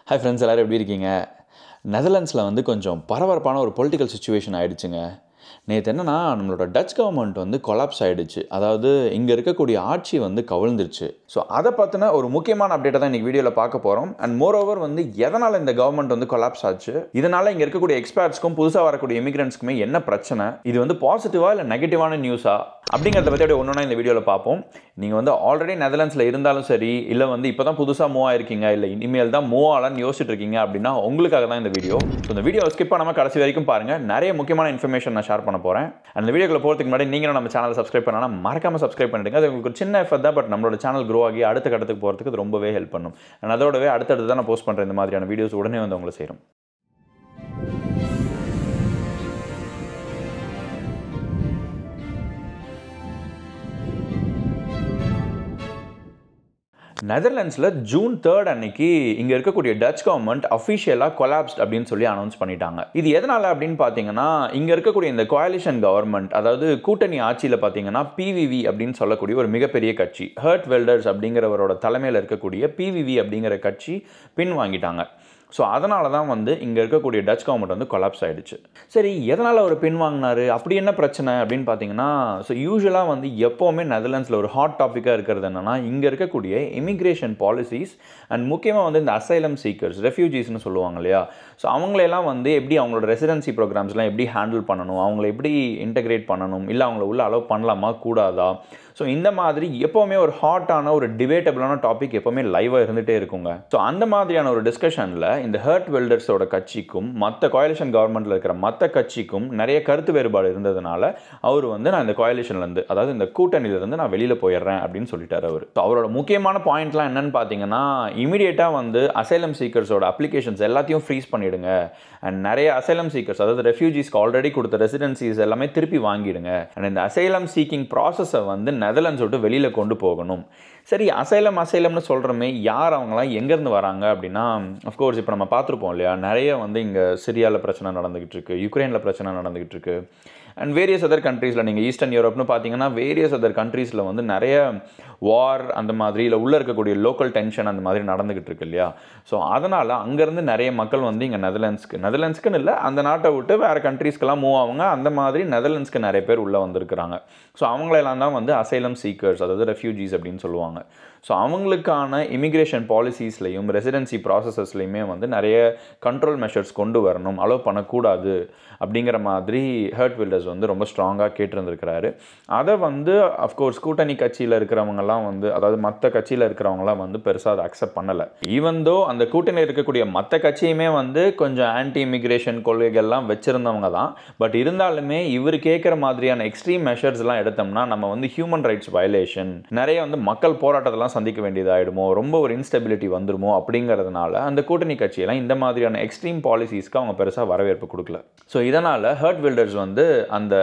Hi friends, எல்லோரும் எப்படி இருக்கீங்க? நெதர்லாண்ட்ஸில் வந்து கொஞ்சம் பரபரப்பான ஒரு பொலிட்டிக்கல் சிச்சுவேஷன் ஆகிடுச்சுங்க. நேற்று என்னென்னா, நம்மளோட டச் கவர்மெண்ட் வந்து கொலாப்ஸ் ஆகிடுச்சு. அதாவது இங்கே இருக்கக்கூடிய ஆட்சி வந்து கவிழ்ந்துருச்சு. ஸோ அதை பற்றின ஒரு முக்கியமான அப்டேட்டை தான் இன்றைக்கி வீடியோவில் பார்க்க போகிறோம். அண்ட் மோர் ஓவர் வந்து எதனால் இந்த கவர்மெண்ட் வந்து கொலாப்ஸ் ஆச்சு, இதனால் இங்கே இருக்கக்கூடிய எக்ஸ்பர்ட்ஸ்க்கும் புதுசாக வரக்கூடிய இமிகிரண்ட்ஸ்க்குமே என்ன பிரச்சனை, இது வந்து பாசிட்டிவாக இல்லை நெகட்டிவான நியூஸா அப்படிங்கிறத பற்றி அப்படியே ஒன்றா இந்த வீடியோவில் பார்ப்போம். நீங்கள் வந்து ஆல்ரெடி நெதர்லாண்ட்ஸில் இருந்தாலும் சரி, இல்லை வந்து இப்போ தான் புதுசாக மூவ் ஆகிருக்கீங்க, இல்லை இனிமேல் தான் மூவ் ஆகலான்னு யோசிச்சுட்டு இருக்கீங்க அப்படின்னா உங்களுக்காக தான் இந்த வீடியோ. ஸோ இந்த வீடியோ ஸ்கிப் பண்ணாமல் கடைசி வரைக்கும் பாருங்கள். நிறைய முக்கியமான இன்ஃபர்மேஷன் நான் ஷேர் பண்ண போகிறேன். அந்த வீடியோக்குள்ள போகிறதுக்கு முன்னாடி நீங்களும் நம்ம சேனலை சப்ஸ்கிரைப் பண்ணலாம், மறக்காமல் சப்ஸ்கிரைப் பண்ணிடுங்க. அது உங்களுக்கு ஒரு சின்ன எஃபர்ட் தான், பட் நம்மளோட சேனல் க்ரோ ஆகி அடுத்த கட்டத்துக்கு போகிறதுக்கு அது ரொம்பவே ஹெல்ப் பண்ணும். அண்ட் அதோடவே அடுத்தடுத்து தான் நான் போஸ்ட் பண்ணுற இந்த மாதிரியான வீடியோஸ் உடனே வந்து உங்களை சேரும். நெதர்லாண்ட்ஸில் ஜூன் 3 அன்னைக்கு இங்கே இருக்கக்கூடிய டச் கவர்மெண்ட் அஃபிஷியலாக கொலாப்ஸ்ட் அப்படின்னு சொல்லி அனௌன்ஸ் பண்ணிட்டாங்க. இது எதனால் அப்படின்னு பார்த்தீங்கன்னா, இங்கே இருக்கக்கூடிய இந்த கோலிஷன் கவர்மெண்ட், அதாவது கூட்டணி ஆட்சியில் பார்த்தீங்கன்னா பிவிவி அப்படின்னு சொல்லக்கூடிய ஒரு மிகப்பெரிய கட்சி, ஹர்ட் வெல்டர்ஸ் அப்படிங்கிறவரோட தலைமையில் இருக்கக்கூடிய பிவிவி அப்படிங்கிற கட்சி பின் வாங்கிட்டாங்க. ஸோ அதனால தான் வந்து இங்கே இருக்கக்கூடிய டச் கவர்மெண்ட் வந்து கொலாப்ஸ் ஆகிடுச்சு. சரி, எதனால் அவர் பின் வாங்கினார், அப்படி என்ன பிரச்சனை அப்படின்னு பார்த்தீங்கன்னா, ஸோ யூஸ்வலாக வந்து எப்போவுமே நெதர்லாண்ட்ஸில் ஒரு ஹாட் டாப்பிக்காக இருக்கிறது என்னென்னா, இங்கே இருக்கக்கூடிய இமிக்ரேஷன் பாலிசிஸ் அண்ட் முக்கியமாக வந்து இந்த அசைலம் சீக்கர்ஸ், ரெஃப்யூஜிஸ்னு சொல்லுவாங்க இல்லையா, ஸோ அவங்களெல்லாம் வந்து எப்படி அவங்களோட ரெசிடென்சி ப்ரோக்ராம்ஸ்லாம் எப்படி ஹேண்டில் பண்ணணும், அவங்கள எப்படி இன்டெகிரேட் பண்ணணும், இல்லை அவங்கள உள்ள அலோவ் பண்ணலாமா கூடாதா, ஸோ இந்த மாதிரி எப்போவுமே ஒரு ஹாட்டான ஒரு டிபேட்டபிளான டாபிக் எப்போவுமே லைவாக இருந்துகிட்டே இருக்குங்க. ஸோ அந்த மாதிரியான ஒரு டிஸ்கஷனில் இந்த ஹர்ட் வெல்டர்ஸோட கட்சிக்கும் மற்ற கோலிஷன் கவர்மெண்ட்டில் இருக்கிற மற்ற கட்சிக்கும் நிறைய கருத்து வேறுபாடு இருந்ததுனால அவர் வந்து நான் இந்த கோலிஷன்லேருந்து, அதாவது இந்த கூட்டணியிலேருந்து நான் வெளியில் போயிடுறேன் அப்படின்னு சொல்லிட்டார் அவர். ஸோ அவரோட முக்கியமான பாயிண்ட்லாம் என்னன்னு பார்த்தீங்கன்னா, இமீடியட்டாக வந்து அசைலம் சீக்கர்ஸோட அப்ளிகேஷன்ஸ் எல்லாத்தையும் ஃப்ரீஸ் பண்ணிவிடுங்க, அண்ட் நிறைய அசைலம் சீக்கர்ஸ், அதாவது ரெஃப்யூஜிஸ்க்கு ஆல்ரெடி கொடுத்த ரெசிடென்சிஸ் எல்லாமே திருப்பி வாங்கிடுங்க, அண்ட் இந்த அசைலம் சீக்கிங் ப்ராசஸை வந்து நெதர்லாண்ட்ஸ் விட்டு வெளியில் கொண்டு போகணும். சரி, அசைலம்னு சொல்கிறோமே, யார் அவங்களாம் எங்கேருந்து வராங்க அப்படின்னா, அஃப்கோர்ஸ் இப்போ நம்ம பார்த்துருப்போம் இல்லையா, நிறைய வந்து இங்கே சிரியாவில் பிரச்சனை நடந்துக்கிட்டு இருக்குது, யுக்ரைனில் பிரச்சனை நடந்துக்கிட்டு இருக்குது, அண்ட் வேரியஸ் அதர் கண்ட்ரீஸில் நீங்கள் ஈஸ்டர்ன் யூரோப்னு பார்த்தீங்கன்னா வேரியஸ் அதர் கண்ட்ரீஸில் வந்து நிறைய வார் அந்த மாதிரி, இல்லை உள்ளே இருக்கக்கூடிய லோக்கல் டென்ஷன் அந்த மாதிரி நடந்துக்கிட்டு இருக்கு இல்லையா. ஸோ அதனால் அங்கேருந்து நிறைய மக்கள் வந்து இங்கே நெதர்லாண்ட்ஸ்க்குன்னு இல்லை, அந்த நாட்டை விட்டு வேறு கண்ட்ரீஸ்க்கெல்லாம் மூவ் ஆகுங்க. அந்த மாதிரி நெதர்லாண்ட்ஸ்க்கு நிறைய பேர் உள்ளே வந்திருக்கிறாங்க. ஸோ அவங்களெல்லாம் தான் வந்து அசைலம் சீக்கர்ஸ், அதாவது ரெஃப்யூஜிஸ் அப்படின்னு சொல்லுவாங்க. ஸோ அவங்களுக்கான இமிக்ரேஷன் பாலிசிஸ்லையும் ரெசிடென்சி ப்ராசஸஸ்லையுமே வந்து நிறைய கண்ட்ரோல் மெஷர்ஸ் கொண்டு வரணும், அலோவ் பண்ணக்கூடாது அப்படிங்கிற மாதிரி ஹர்ட் வெல்டர்ஸ் வந்து ரொம்ப ஸ்ட்ராங்காக கேட்டிருந்துருக்கிறாரு. அதை வந்து அஃப்கோர்ஸ் கூட்டணி கட்சியில் இருக்கிறவங்கலாம் வந்து, அதாவது மற்ற கட்சியில் இருக்கிறவங்களாம் வந்து பெருசாக அதை அக்செப்ட் பண்ணலை. ஈவன் தோ அந்த கூட்டணியில் இருக்கக்கூடிய மற்ற கட்சியுமே வந்து கொஞ்சம் ஆன்டி இமிக்ரேஷன் கொள்கைகள்லாம் வச்சுருந்தவங்க தான். பட் இருந்தாலுமே இவர் கேட்குற மாதிரியான எக்ஸ்ட்ரீம் மெஷர்ஸ்லாம் எடுத்தோம்னா நம்ம வந்து ஹியூமன் ரைட்ஸ் வயலேஷன், நிறைய வந்து மக்கள் போராட்டத்தெல்லாம் சந்திக்க வேண்டியதாகிடுமோ, ரொம்ப ஒரு இன்ஸ்டெபிலிட்டி வந்துருமோ அப்படிங்கிறதுனால அந்த கூட்டணி கட்சியெல்லாம் இந்த மாதிரியான எக்ஸ்ட்ரீம் பாலிசிஸ்க்கு அவங்க பெருசாக வரவேற்பு கொடுக்கல. ஸோ இதனால் ஹர்ட் வெல்டர்ஸ் வந்து அந்த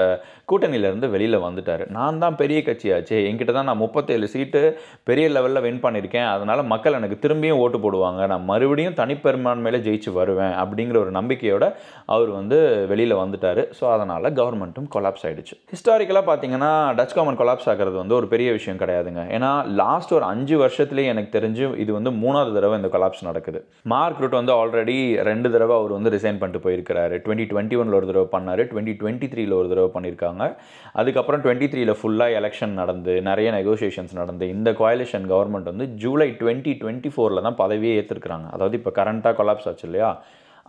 கூட்டணியிலேருந்து வெளியில் வந்துட்டார். நான் தான் பெரிய கட்சியாச்சு, என்கிட்ட தான் நான் 37 சீட்டு பெரிய லெவலில் வின் பண்ணியிருக்கேன், அதனால் மக்கள் எனக்கு திரும்பியும் ஓட்டு போடுவாங்க, நான் மறுபடியும் தனிப்பெரும்பான்மையில ஜெயிச்சு வருவேன் அப்படிங்கிற ஒரு நம்பிக்கையோடு அவர் வந்து வெளியில் வந்துட்டார். ஸோ அதனால் கவர்மெண்ட்டும் கொலாப்ஸ் ஆகிடுச்சு. ஹிஸ்டாரிக்கலாக பார்த்தீங்கன்னா டச் கவர்மெண்ட் கொலாப்ஸ் ஆகிறது வந்து ஒரு பெரிய விஷயம் கிடையாதுங்க. ஏன்னா லாஸ்ட் ஒரு 5 வருஷத்துலேயே எனக்கு தெரிஞ்சு இது வந்து 3வது தடவை இந்த கொலாப்ஸ் நடக்குது. மார்க் ரூட் வந்து ஆல்ரெடி 2 தடவை அவர் வந்து ரிசைன் பண்ணிட்டு போயிருக்கிறாரு. 2021 ஒரு தடவை பண்ணார், 2023 ஒரு தடவை பண்ணியிருக்காங்க. அதுக்கப்புறம் 23 ஃபுல்லாக எலெக்ஷன் நடந்து நிறைய நெகோசியேஷன்ஸ் நடந்து இந்த கோலிஷன் கவர்மெண்ட் வந்து ஜூலை 2024 தான் பதவியே ஏற்றிருக்கிறாங்க. அதாவது இப்போ கரண்ட்டாக கொலாப்ஸ் ஆச்சு இல்லையா,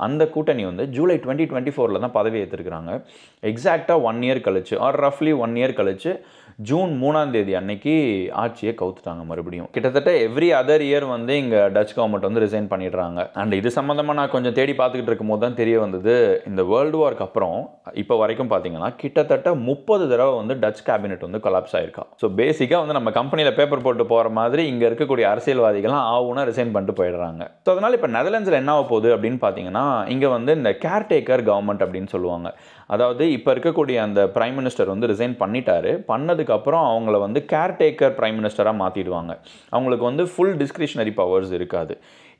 அந்த கூட்டணி வந்து ஜூலை 2024 தான் பதவி ஏற்றிருக்கிறாங்க. எக்ஸாக்டாக 1 இயர் கழிச்சு, ஆர் ரஃப்லி 1 இயர் கழிச்சு ஜூன் 3 அன்னைக்கு ஆட்சியை கவுத்துட்டாங்க மறுபடியும். கிட்டத்தட்ட எவ்ரி அதர் இயர் வந்து இங்கே டச் கவர்மெண்ட் வந்து ரிசைன் பண்ணிடுறாங்க. அண்ட் இது சம்மந்தமாக நான் கொஞ்சம் தேடி பார்த்துக்கிட்டு இருக்கும் போது தான் தெரிய வந்தது, இந்த வேர்ல்டு வார்க்கு அப்புறம் இப்போ வரைக்கும் பார்த்தீங்கன்னா கிட்டத்தட்ட 30 தடவை வந்து டச் கேபினெட் வந்து கொலாப்ஸ் ஆயிருக்கா. ஸோ பேசிக்காக வந்து நம்ம கம்பெனியில் பேப்பர் போட்டு போகிற மாதிரி இங்கே இருக்கக்கூடிய அரசியல்வாதிகள்லாம் ஆகுனா ரிசைன் பண்ணிட்டு போயிடுறாங்க. ஸோ அதனால் இப்போ நெதர்லாண்ட்ஸில் என்ன ஆக போகுது அப்படின்னு பார்த்தீங்கன்னா, இங்கே வந்து இந்த கேர்டேக்கர் கவர்மெண்ட் அப்படின்னு சொல்லுவாங்க. அதாவது இப்போ இருக்கக்கூடிய அந்த பிரைம் மினிஸ்டர் வந்து ரிசைன் பண்ணிட்டாரு, பண்ணதுக்கப்புறம் அவங்கள வந்து கேர்டேக்கர் பிரைம் மினிஸ்டராக மாற்றிடுவாங்க. அவங்களுக்கு வந்து ஃபுல் டிஸ்கிரிஷனரி பவர்ஸ் இருக்காது.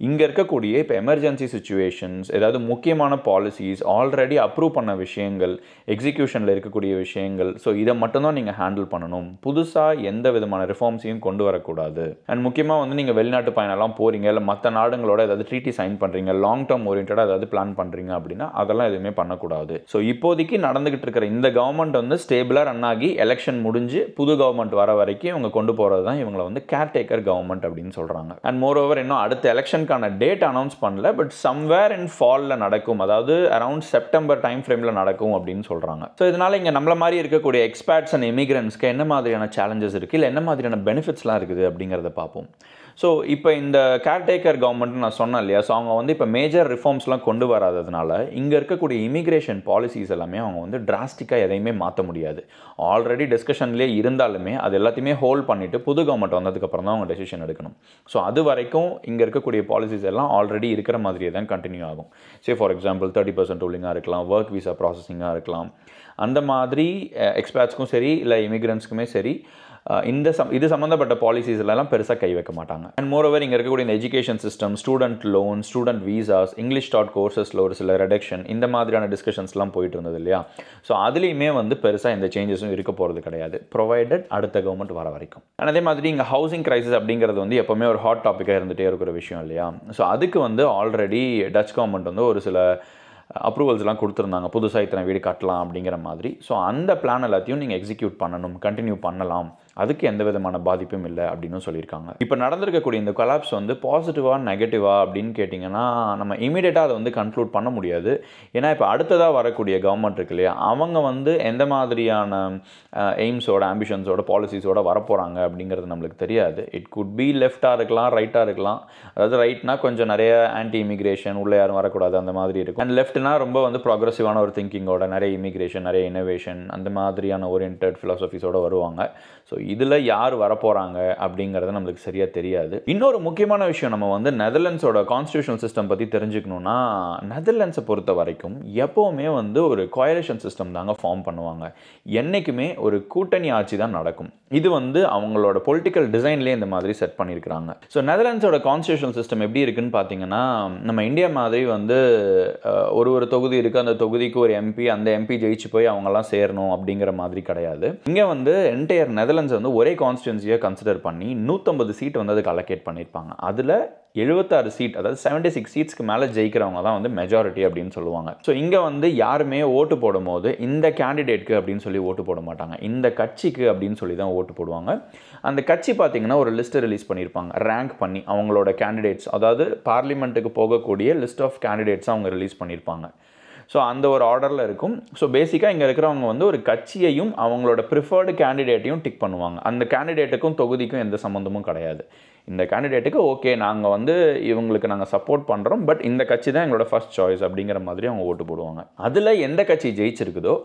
இங்கே இருக்கக்கூடிய இப்போ எமர்ஜென்சி சுச்சுவேஷன்ஸ், ஏதாவது முக்கியமான பாலிசிஸ், ஆல்ரெடி அப்ரூவ் பண்ண விஷயங்கள், எக்ஸிக்யூஷனில் இருக்கக்கூடிய விஷயங்கள், ஸோ இதை மட்டும்தான் நீங்கள் ஹேண்டில் பண்ணணும். புதுசாக எந்த விதமான ரிஃபார்ம்ஸையும் கொண்டு வரக்கூடாது. அண்ட் முக்கியமாக வந்து நீங்கள் வெளிநாட்டு பயணம்லாம் போகிறீங்க, இல்லை மற்ற நாடுகளோட ஏதாவது ட்ரீட்டி சைன் பண்ணுறீங்க, லாங் டேர்ம் ஓரியன்டாக ஏதாவது பிளான் பண்ணுறீங்க அப்படின்னா அதெல்லாம் எதுவுமே பண்ணக்கூடாது. ஸோ இப்போதைக்கு நடந்துகிட்டு இருக்கிற இந்த கவர்மெண்ட் வந்து ஸ்டேபிளாக ரன் ஆகி எலெக்ஷன் முடிஞ்சு புது கவர்மெண்ட் வர வரைக்கும் இவங்க கொண்டு போகிறது தான் இவங்களை வந்து கேர்டேக்கர் கவர்மெண்ட் அப்படின்னு சொல்கிறாங்க. அண்ட் மோர் ஓவர் இன்னும் அடுத்த எலெக்ஷனுக்கான டேட் அனௌன்ஸ் பண்ணல, பட் சம்வேர் இன் ஃபாலில் நடக்கும், அதாவது அரௌண்ட் செப்டம்பர் டைம் ஃப்ரேமில் நடக்கும் அப்படின்னு சொல்கிறாங்க. ஸோ இதனால் இங்கே நம்மள மாதிரி இருக்கக்கூடிய எக்ஸ்பேர்ட்ஸ் அண்ட் இமிகிரன்ஸ்க்கு என்ன மாதிரியான சேலஞ்சஸ் இருக்குது, இல்லை என்ன மாதிரியான பெனிஃபிட்ஸ்லாம் இருக்குது அப்படிங்கிறத பார்ப்போம். ஸோ இப்போ இந்த கேர்டேக்கர் கவர்மெண்ட் நான் சொன்னேன் இல்லையா, ஸோ அவங்க வந்து இப்போ மேஜர் ரிஃபார்ம்ஸ்லாம் கொண்டு வராததுனால இங்கே இருக்கக்கூடிய இமிக்ரேஷன் பாலிசிஸ் எல்லாமே அவங்க வந்து டிராஸ்டிக்காக எதையுமே மாற்ற முடியாது. ஆல்ரெடி டிஸ்கஷன்லேயே இருந்தாலுமே அது எல்லாத்தையுமே ஹோல்ட் பண்ணிவிட்டு புது கவர்மெண்ட் வந்ததுக்கப்புறம் தான் அவங்க டெசிஷன் எடுக்கணும். ஸோ அது வரைக்கும் இங்கே இருக்கக்கூடிய பாலிசிஸ் எல்லாம் ஆல்ரெடி இருக்கிற மாதிரியே தான் கண்டினியூ ஆகும். ஃபார் எக்ஸாம்பிள் 30% ரூலிங்காக இருக்கலாம், ஒர்க் விசா ப்ராசஸிங்காக இருக்கலாம். அந்த மாதிரி எக்ஸ்பேர்ட்ஸ்க்கும் சரி இல்லை இமிக்ரன்ஸ்க்குமே சரி இது சம்மந்தப்பட்ட பாலிசிஸ் எல்லாம் பெருசாக கை வைக்க மாட்டாங்க. அண்ட் மோரோவர் இங்கே இருக்கக்கூடிய இந்த education system, student loan, student visas, English taught கோர்சஸில் ஒரு சில ரெடக்ஷன், இந்த மாதிரியான டிஸ்கஷன்ஸ்லாம் போயிட்டு இருந்தது இல்லையா. ஸோ அதுலேயுமே வந்து பெருசாக எந்த சேஞ்சஸும் இருக்க போகிறது கிடையாது, ப்ரொவைடட் அடுத்த கவர்மெண்ட் வர வரைக்கும். அண்ட் அதே மாதிரி இங்கே ஹவுசிங் கிரைசிஸ் அப்படிங்கிறது வந்து எப்போவுமே ஒரு ஹாட் டாப்பிக்காக இருந்துகிட்டே இருக்கிற விஷயம் இல்லையா. ஸோ அதுக்கு வந்து ஆல்ரெடி டச் கவர்மெண்ட் வந்து ஒரு சில அப்ரூவல்ஸ்லாம் கொடுத்துருந்தாங்க, புதுசாக இத்தனை வீடு கட்டலாம் அப்படிங்கிற மாதிரி. ஸோ அந்த பிளான் எல்லாத்தையும் நீங்கள் எக்ஸிக்யூட் பண்ணணும், கண்டினியூ பண்ணலாம், அதுக்கு எந்த விதமான பாதிப்பும் இல்லை அப்படின்னு சொல்லியிருக்காங்க. இப்போ நடந்திருக்கக்கூடிய இந்த கொலாப்ஸ் வந்து பாசிட்டிவா நெகட்டிவா அப்படின்னு கேட்டிங்கன்னா நம்ம இமீடியட்டாக அதை வந்து கன்க்ளூட் பண்ண முடியாது. ஏன்னா இப்போ அடுத்ததாக வரக்கூடிய கவர்மெண்ட் இருக்கு இல்லையா, அவங்க வந்து எந்த மாதிரியான எய்ம்ஸோட, ஆம்பிஷன்ஸோட, பாலிசிஸோட வரப்போகிறாங்க அப்படிங்கிறது நம்மளுக்கு தெரியாது. இட் குட் பி லெஃப்டாக இருக்கலாம், ரைட்டாக இருக்கலாம். அதாவது ரைட்னா கொஞ்சம் நிறைய ஆன்டி இமிக்ரேஷன், உள்ளே யாரும் வரக்கூடாது அந்த மாதிரி இருக்கும். அண்ட் லெஃப்ட்னா ரொம்ப வந்து ப்ராக்ரெசிவான ஒரு திங்கிங்கோட, நிறைய இமிக்ரேஷன், நிறைய இனோவேஷன், அந்த மாதிரியான ஓரியன்டட் ஃபிலாசபிஸோட வருவாங்க. ஸோ இதில் யார் வரப்போகிறாங்க அப்படிங்கிறது நம்மளுக்கு சரியாக தெரியாது. இன்னொரு முக்கியமான விஷயம், நம்ம வந்து நெதர்லாண்ட்ஸோட கான்ஸ்டியூஷனல் சிஸ்டம் பற்றி தெரிஞ்சுக்கணுன்னா, நெதர்லாண்ட்ஸை பொறுத்த வரைக்கும் எப்போவுமே வந்து ஒரு கோயலேஷன் சிஸ்டம் தாங்க ஃபார்ம் பண்ணுவாங்க. என்றைக்குமே ஒரு கூட்டணி ஆட்சி தான் நடக்கும். இது வந்து அவங்களோட பொலிட்டிக்கல் டிசைன்லேயே இந்த மாதிரி செட் பண்ணியிருக்கிறாங்க. ஸோ நெதர்லாண்ட்ஸோட கான்ஸ்டியூஷனல் சிஸ்டம் எப்படி இருக்குன்னு பார்த்தீங்கன்னா, நம்ம இந்தியா மாதிரி வந்து ஒரு தொகுதி இருக்குது, அந்த தொகுதிக்கு ஒரு எம்பி, அந்த எம்பி ஜெயிச்சு போய் அவங்கெல்லாம் சேரணும் அப்படிங்கிற மாதிரி கிடையாது. இங்கே வந்து என்டையர் நெதர்லாண்ட்ஸ் வந்து ஒரே கான்ஸ்டியூன்சியை கன்சிடர் பண்ணி 150 சீட் வந்து அதுக்கு அலோகேட் பண்ணியிருப்பாங்க. அதில் 76 சீட், அதாவது 76 சீட்ஸ்க்கு மேலே ஜெயிக்கிறவங்க தான் வந்து மெஜாரிட்டி அப்படின்னு சொல்லுவாங்க. ஸோ இங்கே வந்து யாருமே ஓட்டு போடும் போது இந்த கேண்டிடேட்க்கு அப்படின்னு சொல்லி ஓட்டு போட மாட்டாங்க, இந்த கட்சிக்கு அப்படின்னு சொல்லி தான் ஓட்டு போடுவாங்க. அந்த கட்சி பார்த்தீங்கன்னா ஒரு லிஸ்ட்டை ரிலீஸ் பண்ணியிருப்பாங்க, ரேங்க் பண்ணி அவங்களோட கேண்டிடேட்ஸ், அதாவது பார்லிமெண்ட்டுக்கு போகக்கூடிய லிஸ்ட் ஆஃப் கேண்டிடேட்ஸ் அவங்க ரிலீஸ் பண்ணியிருப்பாங்க. ஸோ அந்த ஒரு ஆர்டரில் இருக்கும். ஸோ பேசிக்காக இங்கே இருக்கிறவங்க வந்து ஒரு கட்சியையும் அவங்களோட ப்ரிஃபர்டு கேண்டிடேட்டையும் டிக் பண்ணுவாங்க. அந்த கேண்டிடேட்டுக்கும் தொகுதிக்கும் எந்த சம்மந்தமும் கிடையாது. இந்த கேண்டிடேட்டுக்கு ஓகே, நாங்கள் வந்து இவங்களுக்கு நாங்கள் சப்போர்ட் பண்ணுறோம், பட் இந்த கட்சி தான் எங்களோட ஃபர்ஸ்ட் சாய்ஸ் அப்படிங்கிற மாதிரி அவங்க ஓட்டு போடுவாங்க. அதில் எந்த கட்சி ஜெயிச்சிருக்குதோ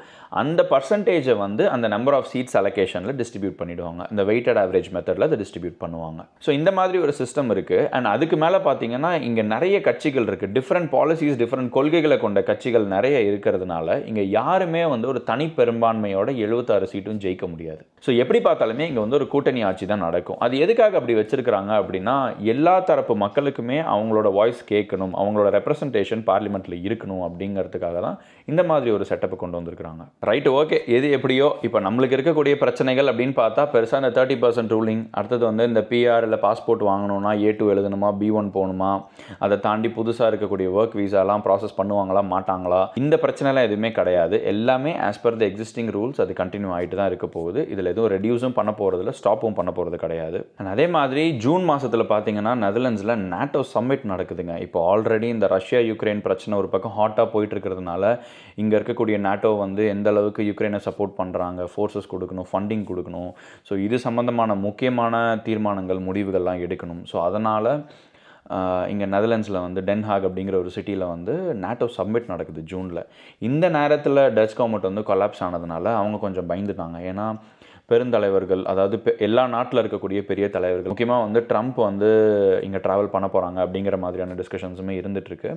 அந்த பர்சன்டேஜை வந்து அந்த நம்பர் ஆஃப் சீட்ஸ் அலோகேஷனில் டிஸ்ட்ரிபியூட் பண்ணிவிடுவாங்க. இந்த வெயிட்டட் ஆவரேஜ் மெத்தடில் அதை டிஸ்ட்ரிபியூட் பண்ணுவாங்க. ஸோ இந்த மாதிரி ஒரு சிஸ்டம் இருக்குது. அண்ட் அதுக்கு மேலே பார்த்தீங்கன்னா இங்கே நிறைய கட்சிகள் இருக்குது, டிஃப்ரெண்ட் பாலிசிஸ், டிஃப்ரெண்ட் கொள்கைகளை கொண்ட கட்சிகள் நிறைய இருக்கிறதுனால இங்கே யாருமே வந்து ஒரு தனி பெரும்பான்மையோட 76 சீட்டும் ஜெயிக்க முடியாது. ஸோ எப்படி பார்த்தாலுமே இங்கே வந்து ஒரு கூட்டணி ஆட்சி தான் நடக்கும். அது எதுக்காக அப்படி வச்சிருக்கிறாங்க அப்படின்னா, எல்லா தரப்பு மக்களுக்குமே அவங்களோட வாய்ஸ் கேட்கணும், அவங்களோட ரெப்ரசன்டேஷன் பார்லிமெண்ட்டில் இருக்கணும் அப்படிங்கிறதுக்காக தான் இந்த மாதிரி ஒரு செட்டப்பை கொண்டு வந்திருக்கிறாங்க. ரைட்டு, ஓகே, எது எப்படியோ இப்போ நம்மளுக்கு இருக்கக்கூடிய பிரச்சனைகள் அப்படின்னு பார்த்தா பெருசாக இந்த 30% ரூலிங், அடுத்தது வந்து இந்த பிஆர் இல்லை பாஸ்போர்ட் வாங்கணும்னா A2 எழுதணுமா, B1 போகணுமா, அதை தாண்டி புதுசாக இருக்கக்கூடிய ஒர்க் வீசாலாம் ப்ராசஸ் பண்ணுவாங்களா மாட்டாங்களா, இந்த பிரச்சனைலாம் எதுவுமே கிடையாது. எல்லாமே as per the existing rules அது கண்டினியூ ஆகிட்டு தான் இருக்க போகுது. இதில் எதுவும் ரெடியூஸும் பண்ண போகிறதில்ல, ஸ்டாப்பும் பண்ண போகிறது கிடையாது. அதே மாதிரி ஜூன் மாதத்தில் பார்த்தீங்கன்னா நெதர்லாண்ட்ஸில் நேட்டோ சம்மிட் நடக்குதுங்க. இப்போ ஆல்ரெடி இந்த ரஷ்யா யுக்ரைன் பிரச்சனை ஒரு பக்கம் ஹாட்டாக போயிட்டு இருக்கிறதுனால இங்கே இருக்கக்கூடிய நேட்டோ வந்து எந்த அளவுக்கு யுக்ரைனை சப்போர்ட் பண்ணுறாங்க, ஃபோர்ஸஸ் கொடுக்கணும், ஃபண்டிங் கொடுக்கணும், ஸோ இது சம்மந்தமான முக்கியமான தீர்மானங்கள், முடிவுகள்லாம் எடுக்கணும். ஸோ அதனால் இங்கே நெதர்லாண்ட்ஸில் வந்து டென்ஹாக் அப்படிங்கிற ஒரு சிட்டியில் வந்து நேட்டோ சம்மிட் நடக்குது ஜூனில். இந்த நேரத்தில் டச் கவர்மெண்ட் வந்து கொலாப்ஸ் ஆனதுனால அவங்க கொஞ்சம் பயந்துட்டாங்க. ஏன்னா பெருந்தலைவர்கள், அதாவது எல்லா நாட்டில் இருக்கக்கூடிய பெரிய தலைவர்கள், முக்கியமாக வந்து ட்ரம்ப் வந்து இங்கே ட்ராவல் பண்ண போகிறாங்க அப்படிங்கிற மாதிரியான டிஸ்கஷன்ஸுமே இருந்துகிட்ருக்கு.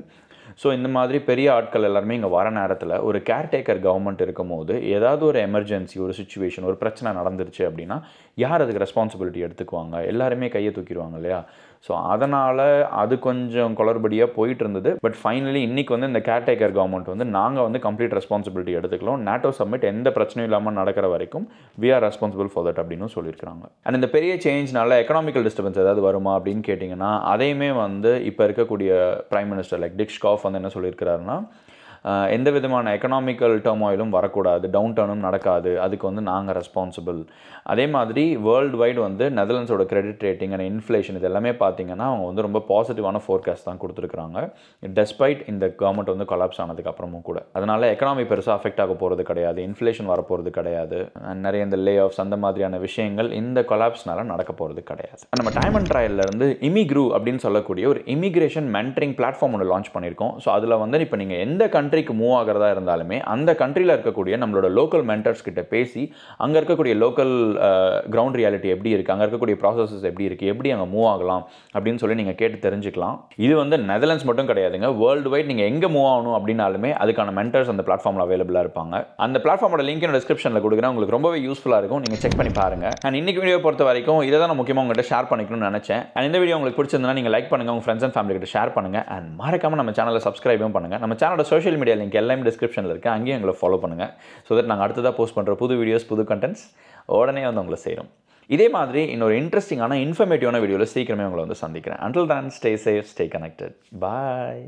ஸோ இந்த மாதிரி பெரிய ஆட்கள் எல்லாருமே இங்கே வர நேரத்தில் ஒரு கேர்டேக்கர் கவர்மெண்ட் இருக்கும் போது ஏதாவது ஒரு எமர்ஜென்சி, ஒரு சுச்சுவேஷன், ஒரு பிரச்சனை நடந்துருச்சு அப்படின்னா யார் அதுக்கு ரெஸ்பான்சிபிலிட்டி எடுத்துக்குவாங்க? எல்லாருமே கையை தூக்கிடுவாங்க இல்லையா? ஸோ அதனால் அது கொஞ்சம் குளறுபடியாக போயிட்டு இருந்தது. பட் ஃபைனலி இன்றைக்கி வந்து இந்த கேர்டேக்கர் கவர்மெண்ட் வந்து நாங்கள் வந்து கம்ப்ளீட் ரெஸ்பான்சிபிலிட்டி எடுத்துக்கலாம், நேட்டோ சம்மிட் எந்த பிரச்சனையும் இல்லாமல் நடக்கிற வரைக்கும் we are responsible for that அப்படின்னு சொல்லியிருக்காங்க. அண்ட் இந்த பெரிய சேஞ்ச்னால எக்கனாமிக்கல் டிஸ்டர்பன்ஸ் ஏதாவது வருமா அப்படின்னு கேட்டிங்கன்னா, அதையுமே வந்து இப்போ இருக்கக்கூடிய prime minister like Dick Schoof வந்து என்ன சொல்லியிருக்கிறாருன்னா, எந்த விதமான எக்கனாமிக்கல் டர்மாயிலும் வரக்கூடாது, டவுன் டர்னும் நடக்காது, அதுக்கு வந்து நாங்கள் ரெஸ்பான்சிபிள். அதே மாதிரி வேர்ல்டு வைடு வந்து நெதர்லாண்ட்ஸோட கிரெடிட் ரேட்டிங் அண்ட் இன்ஃப்ளேஷன் இது எல்லாமே பார்த்திங்கன்னா அவங்க வந்து ரொம்ப பாசிட்டிவான ஃபோர்காஸ்ட் தான் கொடுத்துருக்குறாங்க, டெஸ்பைட் இந்த கவர்மெண்ட் வந்து கொலாப்ஸ் ஆனதுக்கு அப்புறமும் கூட. அதனால் எக்கனாமி பெருசாக அஃபெக்ட் ஆக போகிறது கிடையாது, இன்ஃப்ளேஷன் வரப்போகிறது கிடையாது, நிறைய இந்த லே ஆஃப்ஸ் அந்த மாதிரியான விஷயங்கள் இந்த கொலாப்ஸ்னால நடக்க போகிறது கிடையாது. நம்ம டைம் அண்ட் ட்ரையல்லேருந்து இமிக்ரூ அப்படின்னு சொல்லக்கூடிய ஒரு இமிக்ரேஷன் மென்டரிங் பிளாட்ஃபார்ம் ஒன்று லான்ச் பண்ணியிருக்கோம். ஸோ அதில் வந்து இப்போ நீங்கள் எந்த கண்ட்ரிக்கு மூவ் ஆகிறதா இருந்தாலுமே அந்த கண்ட்ரியில் இருக்கக்கூடிய நம்மளோட லோக்கல் மென்டர்ஸ் கிட்ட பேசி அங்கே இருக்கக்கூடிய லோக்கல் கிரவுண்ட் ரியாலிட்டி எப்படி இருக்குது, அங்கே இருக்கக்கூடிய ப்ராசஸஸ் எப்படி இருக்குது, எப்படி அங்கே மூவ் ஆகலாம் அப்படின்னு சொல்லி நீங்கள் கேட்டு தெரிஞ்சுக்கலாம். இது வந்து நெதர்லாண்ட்ஸ் மட்டும் கிடையாதுங்க, வேர்ல்டு வைட் நீங்கள் எங்கே மூவ் ஆகணும் அப்படின்னாலுமே அதுக்கான மென்டர்ஸ் அந்த பிளாட்ஃபார்மில் அவைலபிளாக இருப்பாங்க. அந்த பிளாட்ஃபார்மோட லிங்க் என்னோட டிஸ்கிரிப்ஷனில் கொடுக்குறேன், உங்களுக்கு ரொம்பவே யூஸ்ஃபுல்லாக இருக்கும், நீங்கள் செக் பண்ணி பாருங்கள். அண்ட் இன்னைக்கு வீடியோ பொறுத்த வரைக்கும் இதை தான் நான் முக்கியமாக உங்கள்கிட்ட ஷேர் பண்ணிக்கணும்னு நினச்சேன். அண்ட் இந்த வீடியோ உங்களுக்கு பிடிச்சிருந்தா நீங்கள் லைக் பண்ணுங்கள், உங்கள் ஃப்ரெண்ட்ஸ் அண்ட் ஃபேமிலி கிட்ட ஷேர் பண்ணுங்கள். அண்ட் மறக்காமல் நம்ம சேனலை சப்ஸ்கிரைபும் பண்ணுங்கள். நம்ம சேனலோட சோஷியல் மீடியா லிங்க் எல்லாமே டிஸ்கிரிப்ஷனில் இருக்குது, அங்கேயும் எங்களை ஃபாலோ பண்ணுங்கள். ஸோ தட் நாங்கள் அடுத்ததாக போஸ்ட் பண்ணுற புது வீடியோஸ் புது கண்டென்ட்ஸ் உடனே வந்து உங்களை சேரும். இதே மாதிரி இன்னொரு இன்ட்ரெஸ்டிங்கான இன்ஃபர்மேட்டிவான வீடியோவில் சீக்கிரமே உங்களை வந்து சந்திக்கிறேன். Until then, stay safe, stay connected. Bye.